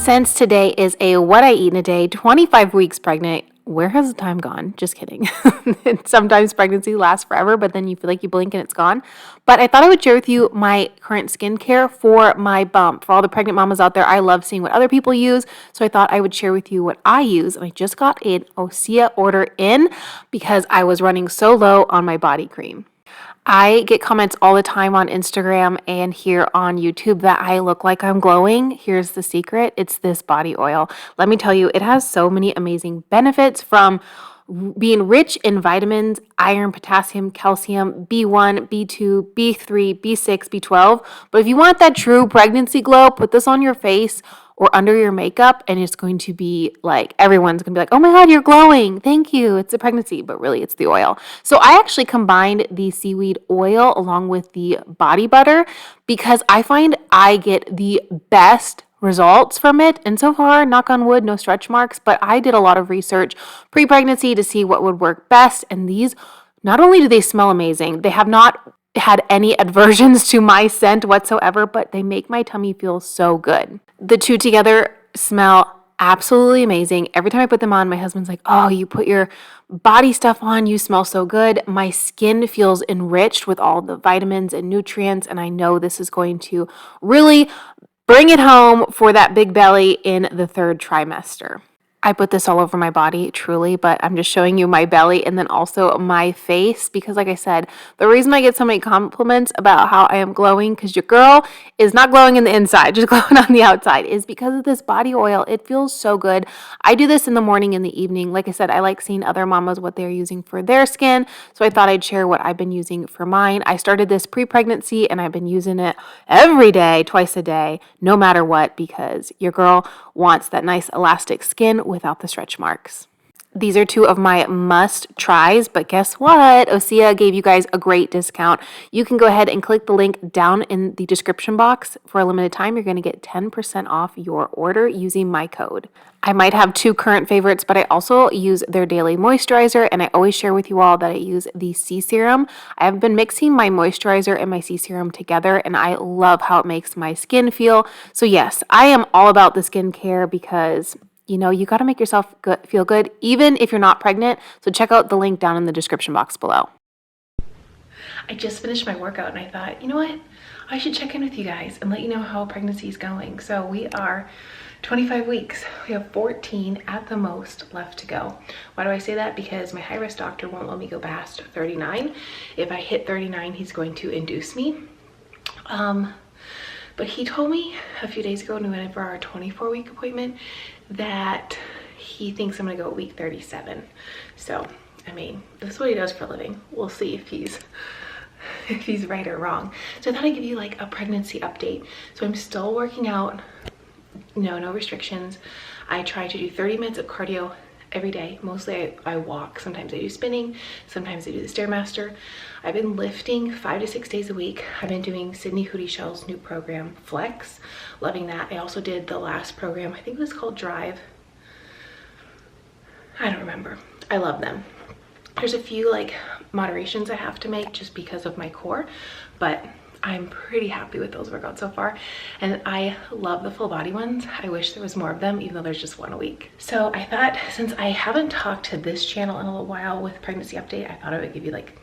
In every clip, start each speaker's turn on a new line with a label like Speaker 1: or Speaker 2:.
Speaker 1: Since today is a what I eat in a day, 25 weeks pregnant, where has the time gone? Just kidding. Sometimes pregnancy lasts forever, but then you feel like you blink and it's gone. But I thought I would share with you my current skincare for my bump. For all the pregnant mamas out there, I love seeing what other people use. So I thought I would share with you what I use. And I just got an Osea order in because I was running so low on my body cream. I get comments all the time on Instagram and here on YouTube that I look like I'm glowing. Here's the secret. It's this body oil. Let me tell you, it has so many amazing benefits, from being rich in vitamins, iron, potassium, calcium, B1, B2, B3, B6, B12. But if you want that true pregnancy glow, put this on your face or under your makeup, and it's going to be like, everyone's gonna be like, oh my God, you're glowing. Thank you. It's a pregnancy, but really it's the oil. So I actually combined the seaweed oil along with the body butter because I find I get the best results from it. And so far, knock on wood, no stretch marks, but I did a lot of research pre-pregnancy to see what would work best. And these, not only do they smell amazing, they have not had any aversions to my scent whatsoever, but they make my tummy feel so good. The two together smell absolutely amazing. Every time I put them on, my husband's like, oh, you put your body stuff on, you smell so good. My skin feels enriched with all the vitamins and nutrients, and I know this is going to really bring it home for that big belly in the third trimester. I put this all over my body, truly, but I'm just showing you my belly and then also my face because, like I said, the reason I get so many compliments about how I am glowing, because your girl is not glowing in the inside, just glowing on the outside, is because of this body oil. It feels so good. I do this in the morning and the evening. Like I said, I like seeing other mamas what they're using for their skin, so I thought I'd share what I've been using for mine. I started this pre-pregnancy and I've been using it every day, twice a day, no matter what, because your girl wants that nice elastic skin without the stretch marks. These are two of my must tries, but guess what? Osea gave you guys a great discount. You can go ahead and click the link down in the description box. For a limited time, you're going to get 10% off your order using my code. I might have two current favorites, but I also use their daily moisturizer, and I always share with you all that I use the C serum. I have been mixing my moisturizer and my C serum together, and I love how it makes my skin feel. So yes, I am all about the skincare because you got to make yourself feel good, even if you're not pregnant. So check out the link down in the description box below. I just finished my workout and I thought, you know what? I should check in with you guys and let you know how pregnancy is going. So we are 25 weeks. We have 14 at the most left to go. Why do I say that? Because my high-risk doctor won't let me go past 39. If I hit 39, he's going to induce me. But he told me a few days ago when we went in for our 24-week appointment that he thinks I'm gonna go at week 37. So, I mean, this is what he does for a living. We'll see if he's right or wrong. So I thought I'd give you like a pregnancy update. So I'm still working out, no restrictions. I try to do 30 minutes of cardio every day. Mostly I walk. Sometimes I do spinning. Sometimes I do the Stairmaster. I've been lifting 5 to 6 days a week. I've been doing Sydney Hootie Shell's new program, Flex. Loving that. I also did the last program. I think it was called Drive. I don't remember. I love them. There's a few like moderations I have to make just because of my core, but I'm pretty happy with those workouts so far, and I love the full body ones. I wish there was more of them, even though there's just one a week. So I thought, since I haven't talked to this channel in a little while with pregnancy update, I thought I would give you like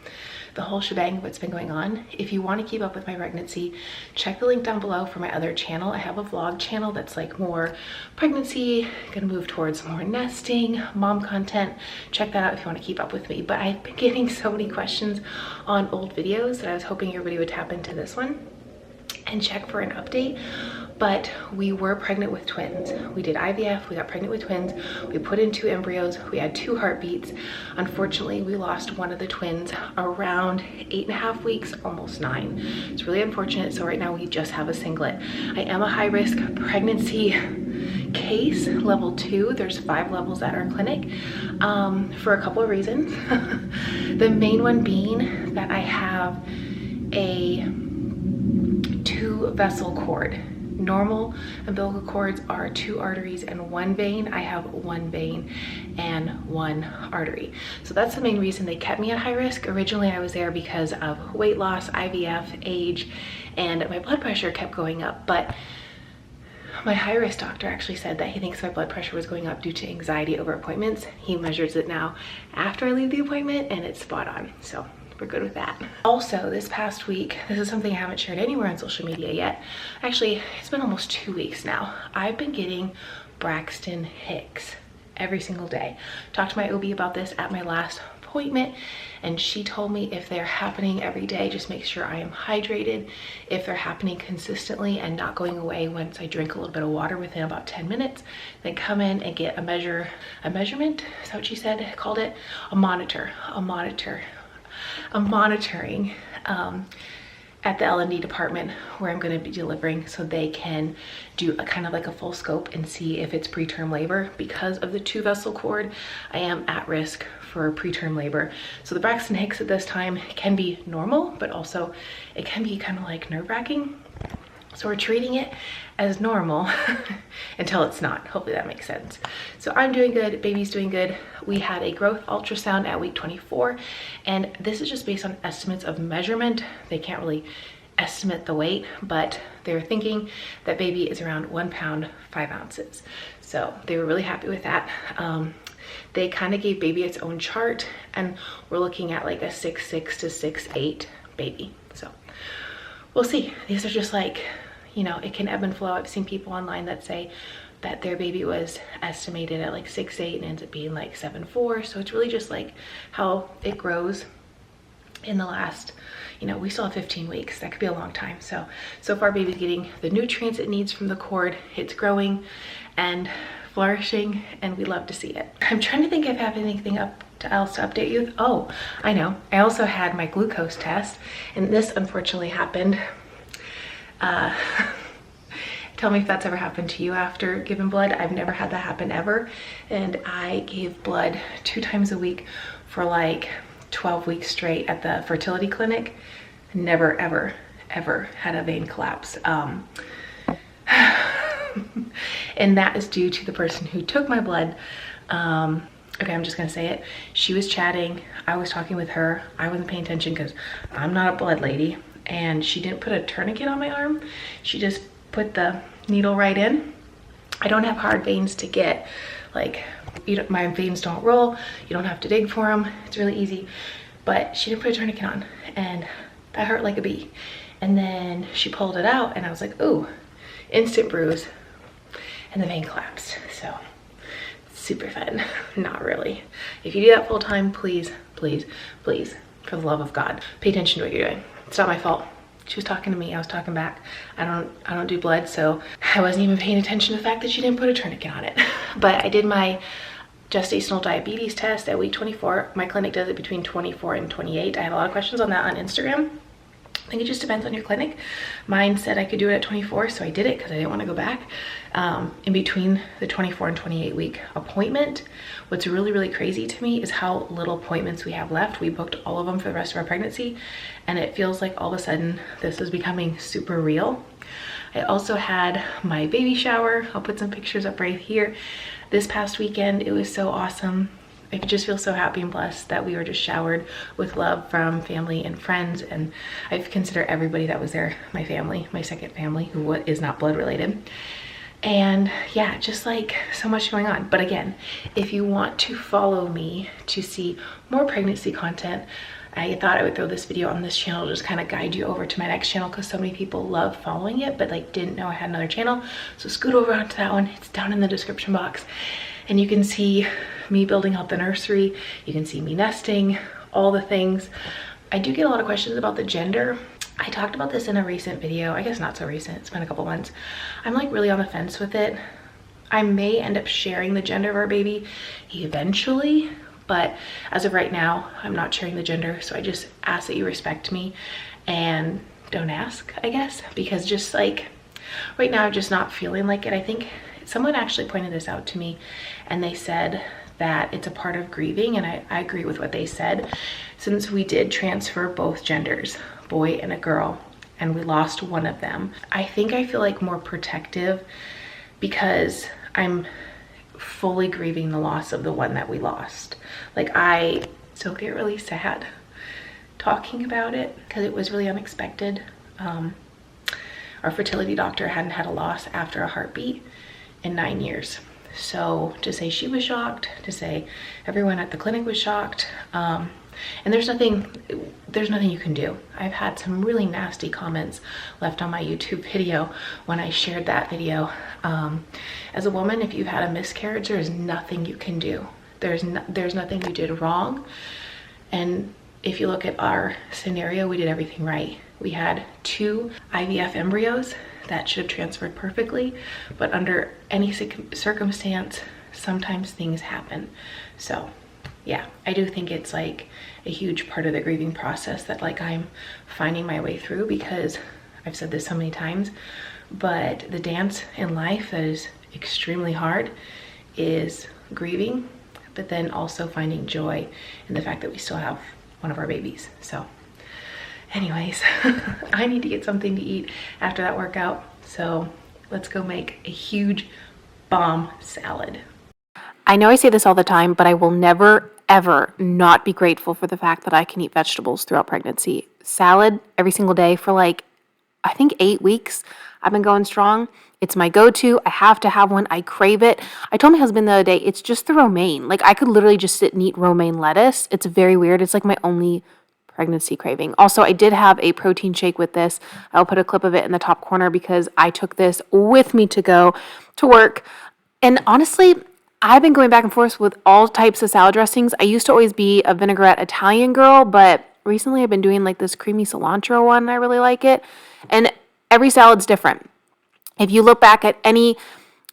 Speaker 1: the whole shebang of what's been going on. If you want to keep up with my pregnancy, check the link down below for my other channel. I have a vlog channel that's like more pregnancy, gonna move towards more nesting, mom content. Check that out if you want to keep up with me. But I've been getting so many questions on old videos that I was hoping everybody would tap into this one and check for an update. But we were pregnant with twins. We did IVF, we got pregnant with twins, we put in 2 embryos, we had 2 heartbeats. Unfortunately, we lost one of the twins around 8.5 weeks, almost 9. It's really unfortunate, so right now we just have a singlet. I am a high-risk pregnancy case, level 2. There's 5 levels at our clinic for a couple of reasons. The main one being that I have a 2-vessel cord. Normal umbilical cords are 2 arteries and 1 vein. I have 1 vein and 1 artery. So that's the main reason they kept me at high risk. Originally, I was there because of weight loss, IVF, age, and my blood pressure kept going up. But my high-risk doctor actually said that he thinks my blood pressure was going up due to anxiety over appointments. He measures it now after I leave the appointment and it's spot on. So we're good with that. Also, this past week, this is something I haven't shared anywhere on social media yet. Actually, it's been almost 2 weeks now. I've been getting Braxton Hicks every single day. Talked to my OB about this at my last appointment, and she told me if they're happening every day, just make sure I am hydrated. If they're happening consistently and not going away once I drink a little bit of water within about 10 minutes, then come in and get a measurement, is that what she said, called it? A monitoring at the L&D department where I'm going to be delivering, so they can do a kind of like a full scope and see if it's preterm labor. Because of the 2-vessel cord, I am at risk for preterm labor. So the Braxton Hicks at this time can be normal, but also it can be kind of like nerve-wracking. So we're treating it as normal until it's not. Hopefully that makes sense. So I'm doing good, baby's doing good. We had a growth ultrasound at week 24, and this is just based on estimates of measurement. They can't really estimate the weight, but they were thinking that baby is around 1 pound, 5 ounces. So they were really happy with that. They kind of gave baby its own chart, and we're looking at like a 6'6" to 6'8" baby. So we'll see. These are just like, you know, it can ebb and flow. I've seen people online that say that their baby was estimated at like 6'8" and ends up being like 7'4". So it's really just like how it grows in the last, you know, we still have 15 weeks. That could be a long time. So far baby's getting the nutrients it needs from the cord. It's growing and flourishing, and we love to see it. I'm trying to think if I have anything else to update you. Oh, I know. I also had my glucose test, and this unfortunately happened. Tell me if that's ever happened to you after giving blood. I've never had that happen ever, and I gave blood 2 times a week for like 12 weeks straight at the fertility clinic. Never ever had a vein collapse. And that is due to the person who took my blood. Okay, I'm just gonna say it. She was chatting, I was talking with her. I wasn't paying attention because I'm not a blood lady, and she didn't put a tourniquet on my arm. She just put the needle right in. I don't have hard veins to get, like, my veins don't roll. You don't have to dig for them. It's really easy. But she didn't put a tourniquet on, and that hurt like a bee. And then she pulled it out, and I was like, ooh, instant bruise, and the vein collapsed. So super fun. Not really. If you do that full time, please, please, please, for the love of God, pay attention to what you're doing. It's not my fault. She was talking to me, I was talking back. I don't do blood, so I wasn't even paying attention to the fact that she didn't put a tourniquet on it. But I did my gestational diabetes test at week 24. My clinic does it between 24 and 28. I had a lot of questions on that on Instagram. I think it just depends on your clinic. Mine said I could do it at 24, so I did it because I didn't want to go back. In between the 24 and 28 week appointment, what's really, really crazy to me is how little appointments we have left. We booked all of them for the rest of our pregnancy, and it feels like all of a sudden this is becoming super real. I also had my baby shower. I'll put some pictures up right here. This past weekend, it was so awesome. I just feel so happy and blessed that we were just showered with love from family and friends, and I consider everybody that was there my family, my second family, who is not blood related. And yeah, just like so much going on. But again, if you want to follow me to see more pregnancy content, I thought I would throw this video on this channel, just kind of guide you over to my next channel, because so many people love following it but like didn't know I had another channel. So scoot over onto that one. It's down in the description box, and you can see me building out the nursery. You can see me nesting, all the things. I do get a lot of questions about the gender. I talked about this in a recent video. I guess not so recent, it's been a couple months. I'm like really on the fence with it. I may end up sharing the gender of our baby eventually, but as of right now, I'm not sharing the gender. So I just ask that you respect me and don't ask, I guess, because just like right now, I'm just not feeling like it. I think someone actually pointed this out to me, and they said that it's a part of grieving, and I agree with what they said. Since we did transfer both genders, boy and a girl, and we lost one of them, I think I feel like more protective because I'm fully grieving the loss of the one that we lost. Like, I still get really sad talking about it because it was really unexpected. our fertility doctor hadn't had a loss after a heartbeat in 9 years. So to say she was shocked, to say everyone at the clinic was shocked, and there's nothing you can do. I've had some really nasty comments left on my YouTube video when I shared that video. As a woman, if you've had a miscarriage, there is nothing you can do. There's nothing you did wrong. And if you look at our scenario, we did everything right. We had 2 IVF embryos that should have transferred perfectly, but under any circumstance, sometimes things happen. So yeah, I do think it's like a huge part of the grieving process that like I'm finding my way through, because I've said this so many times, but the dance in life that is extremely hard is grieving, but then also finding joy in the fact that we still have one of our babies. So anyways, I need to get something to eat after that workout. So let's go make a huge bomb salad. I know I say this all the time, but I will never, ever not be grateful for the fact that I can eat vegetables throughout pregnancy. Salad every single day for like, I think 8 weeks. I've been going strong. It's my go-to. I have to have one. I crave it. I told my husband the other day, it's just the romaine. Like I could literally just sit and eat romaine lettuce. It's very weird. It's like my only pregnancy craving. Also, I did have a protein shake with this. I'll put a clip of it in the top corner because I took this with me to go to work. And honestly, I've been going back and forth with all types of salad dressings. I used to always be a vinaigrette Italian girl, but recently I've been doing like this creamy cilantro one. I really like it. And every salad's different. If you look back at any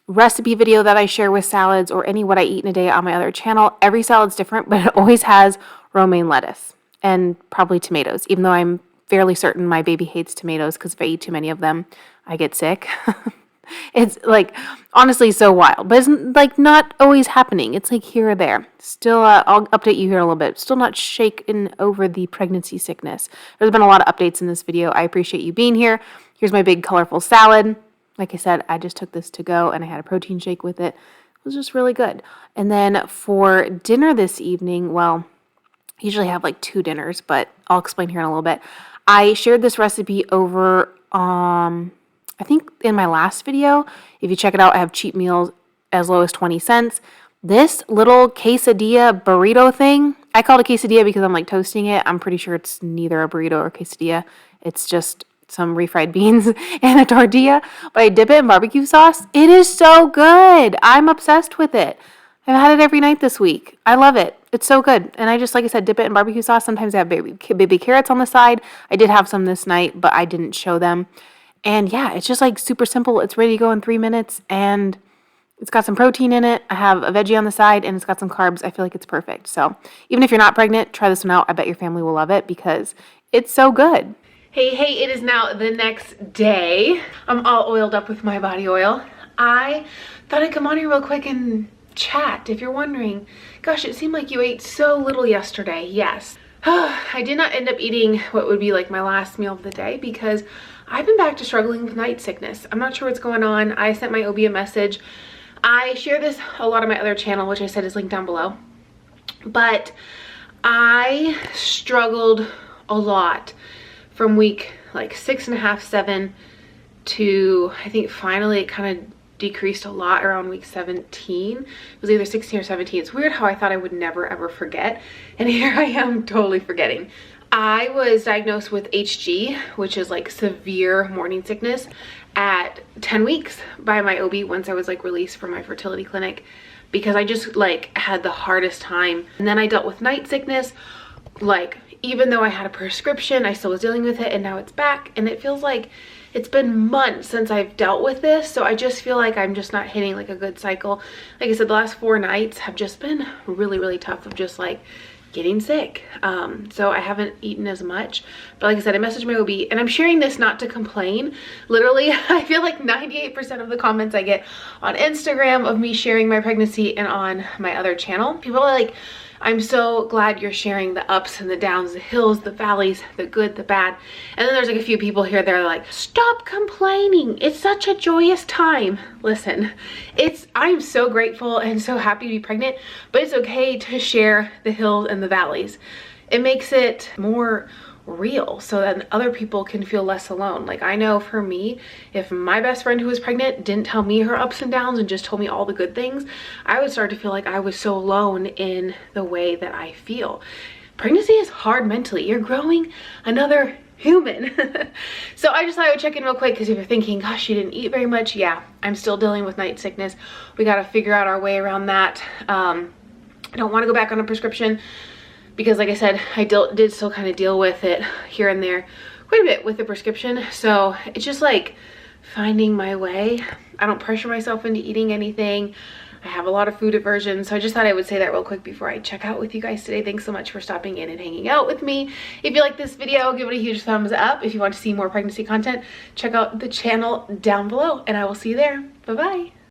Speaker 1: recipe video that I share with salads or any what I eat in a day on my other channel, every salad's different, but it always has romaine lettuce and probably tomatoes, even though I'm fairly certain my baby hates tomatoes because if I eat too many of them, I get sick. It's like honestly so wild, but it's like not always happening. It's like here or there. Still, I'll update you here in a little bit. Still not shaken over the pregnancy sickness. There's been a lot of updates in this video. I appreciate you being here. Here's my big colorful salad. Like I said, I just took this to go and I had a protein shake with it. It was just really good. And then for dinner this evening, well, I usually have like 2 dinners, but I'll explain here in a little bit. I shared this recipe over, I think in my last video. If you check it out, I have cheap meals as low as 20 cents. This little quesadilla burrito thing, I call it a quesadilla because I'm like toasting it. I'm pretty sure it's neither a burrito or quesadilla. It's just some refried beans and a tortilla, but I dip it in barbecue sauce. It is so good. I'm obsessed with it. I've had it every night this week. I love it. It's so good. And I just, like I said, dip it in barbecue sauce. Sometimes I have baby carrots on the side. I did have some this night, but I didn't show them. And yeah, it's just like super simple. It's ready to go in 3 minutes and it's got some protein in it. I have a veggie on the side and it's got some carbs. I feel like it's perfect. So even if you're not pregnant, try this one out. I bet your family will love it because it's so good. Hey, it is now the next day. I'm all oiled up with my body oil. I thought I'd come on here real quick and chat. If you're wondering, gosh, it seemed like you ate so little yesterday. Yes. I did not end up eating what would be like my last meal of the day because I've been back to struggling with night sickness. I'm not sure what's going on. I sent my OB a message. I share this a lot on my other channel, which I said is linked down below. But I struggled a lot from week like 6.5, 7 to I think finally it kind of decreased a lot around week 17. It was either 16 or 17. It's weird how I thought I would never ever forget. And here I am totally forgetting. I was diagnosed with HG, which is like severe morning sickness, at 10 weeks by my OB once I was like released from my fertility clinic because I just like had the hardest time. And then I dealt with night sickness. Like even though I had a prescription, I still was dealing with it and now it's back and it feels like it's been months since I've dealt with this. So I just feel like I'm just not hitting like a good cycle. Like I said, the last 4 nights have just been really, really tough of just like getting sick. So I haven't eaten as much, but like I said, I messaged my OB and I'm sharing this not to complain. Literally, I feel like 98% of the comments I get on Instagram of me sharing my pregnancy and on my other channel, people are like, I'm so glad you're sharing the ups and the downs, the hills, the valleys, the good, the bad. And then there's like a few people here that are like, stop complaining. It's such a joyous time. Listen, I'm so grateful and so happy to be pregnant, but it's okay to share the hills and the valleys. It makes it more real so that other people can feel less alone. Like, I know for me, if my best friend who was pregnant didn't tell me her ups and downs and just told me all the good things, I would start to feel like I was so alone in the way that I feel. Pregnancy is hard mentally. You're growing another human. So I just thought I would check in real quick, because if you're thinking, gosh, you didn't eat very much, yeah, I'm still dealing with night sickness. We got to figure out our way around that. I don't want to go back on a prescription, because like I said, I did still kind of deal with it here and there quite a bit with the prescription. So it's just like finding my way. I don't pressure myself into eating anything. I have a lot of food aversion, so I just thought I would say that real quick before I check out with you guys today. Thanks so much for stopping in and hanging out with me. If you like this video, give it a huge thumbs up. If you want to see more pregnancy content, check out the channel down below, and I will see you there. Bye-bye.